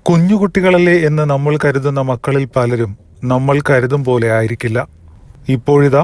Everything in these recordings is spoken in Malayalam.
കുഞ്ഞുകുട്ടികളല്ലേ എന്ന് നമ്മൾ കരുതുന്ന മക്കളിൽ പലരും നമ്മൾ കരുതും പോലെ ആയിരിക്കില്ല. ഇപ്പോഴിതാ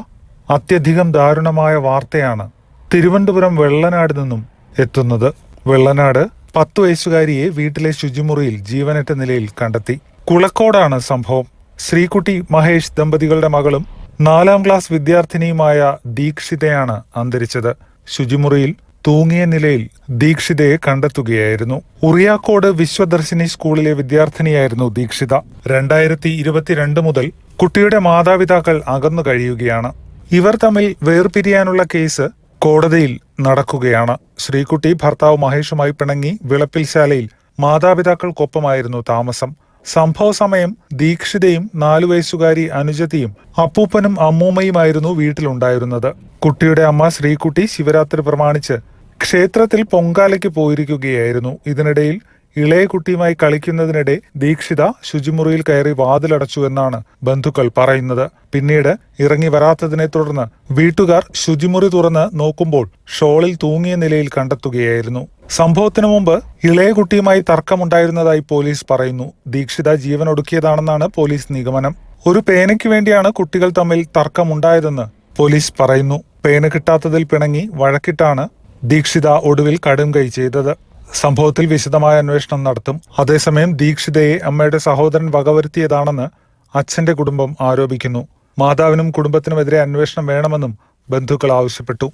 അത്യധികം ദാരുണമായ വാർത്തയാണ് തിരുവനന്തപുരം വെള്ളനാട് നിന്നും എത്തുന്നത്. വെള്ളനാട് 10 വയസ്സുകാരിയെ വീട്ടിലെ ശുചിമുറിയിൽ ജീവനറ്റ നിലയിൽ കണ്ടെത്തി. കുളക്കോടാണ് സംഭവം. ശ്രീകുട്ടി മഹേഷ് ദമ്പതികളുടെ മകളും 4ാം ക്ലാസ് വിദ്യാർത്ഥിനിയുമായ ദീക്ഷിതയാണ് അന്തരിച്ചത്. ശുചിമുറിയിൽ തൂങ്ങിയ നിലയിൽ ദീക്ഷിതയെ കണ്ടെത്തുകയായിരുന്നു. ഉറിയാക്കോട് വിശ്വദർശിനി സ്കൂളിലെ വിദ്യാർത്ഥിനിയായിരുന്നു ദീക്ഷിത. 2022 മുതൽ കുട്ടിയുടെ മാതാപിതാക്കൾ അകന്നു കഴിയുകയാണ്. ഇവർ തമ്മിൽ വേർപിരിയാനുള്ള കേസ് കോടതിയിൽ നടക്കുകയാണ്. ശ്രീകുട്ടി ഭർത്താവ് മഹേഷുമായി പിണങ്ങി വിളപ്പിൽശാലയിൽ മാതാപിതാക്കൾക്കൊപ്പമായിരുന്നു താമസം. സംഭവ സമയം ദീക്ഷിതയും 4 വയസ്സുകാരി അനുജത്തിയും അപ്പൂപ്പനും അമ്മൂമ്മയുമായിരുന്നു വീട്ടിലുണ്ടായിരുന്നത്. കുട്ടിയുടെ അമ്മ ശ്രീകുട്ടി ശിവരാത്രി പ്രമാണിച്ച് ക്ഷേത്രത്തിൽ പൊങ്കാലയ്ക്ക് പോയിരിക്കുകയായിരുന്നു. ഇതിനിടയിൽ ഇളയ കുട്ടിയുമായി കളിക്കുന്നതിനിടെ ദീക്ഷിത ശുചിമുറിയിൽ കയറി വാതിലടച്ചു എന്നാണ് ബന്ധുക്കൾ പറയുന്നത്. പിന്നീട് ഇറങ്ങി വരാത്തതിനെ തുടർന്ന് വീട്ടുകാർ ശുചിമുറി തുറന്ന് നോക്കുമ്പോൾ ഷോളിൽ തൂങ്ങിയ നിലയിൽ കണ്ടെത്തുകയായിരുന്നു. സംഭവത്തിനു മുമ്പ് ഇളയ കുട്ടിയുമായി തർക്കമുണ്ടായിരുന്നതായി പോലീസ് പറയുന്നു. ദീക്ഷിത ജീവനൊടുക്കിയതാണെന്നാണ് പോലീസ് നിഗമനം. ഒരു പേനയ്ക്ക് വേണ്ടിയാണ് കുട്ടികൾ തമ്മിൽ തർക്കമുണ്ടായതെന്ന് പോലീസ് പറയുന്നു. പേന കിട്ടാത്തതിൽ പിണങ്ങി വഴക്കിട്ടാണ് ദീക്ഷിത ഒടുവിൽ കടും കൈ ചെയ്തത്. സംഭവത്തിൽ വിശദമായ അന്വേഷണം നടത്തും. അതേസമയം ദീക്ഷിതയെ അമ്മയുടെ സഹോദരൻ വകവരുത്തിയതാണെന്ന് അച്ഛന്റെ കുടുംബം ആരോപിക്കുന്നു. മാതാവിനും കുടുംബത്തിനുമെതിരെ അന്വേഷണം വേണമെന്നും ബന്ധുക്കൾ ആവശ്യപ്പെട്ടു.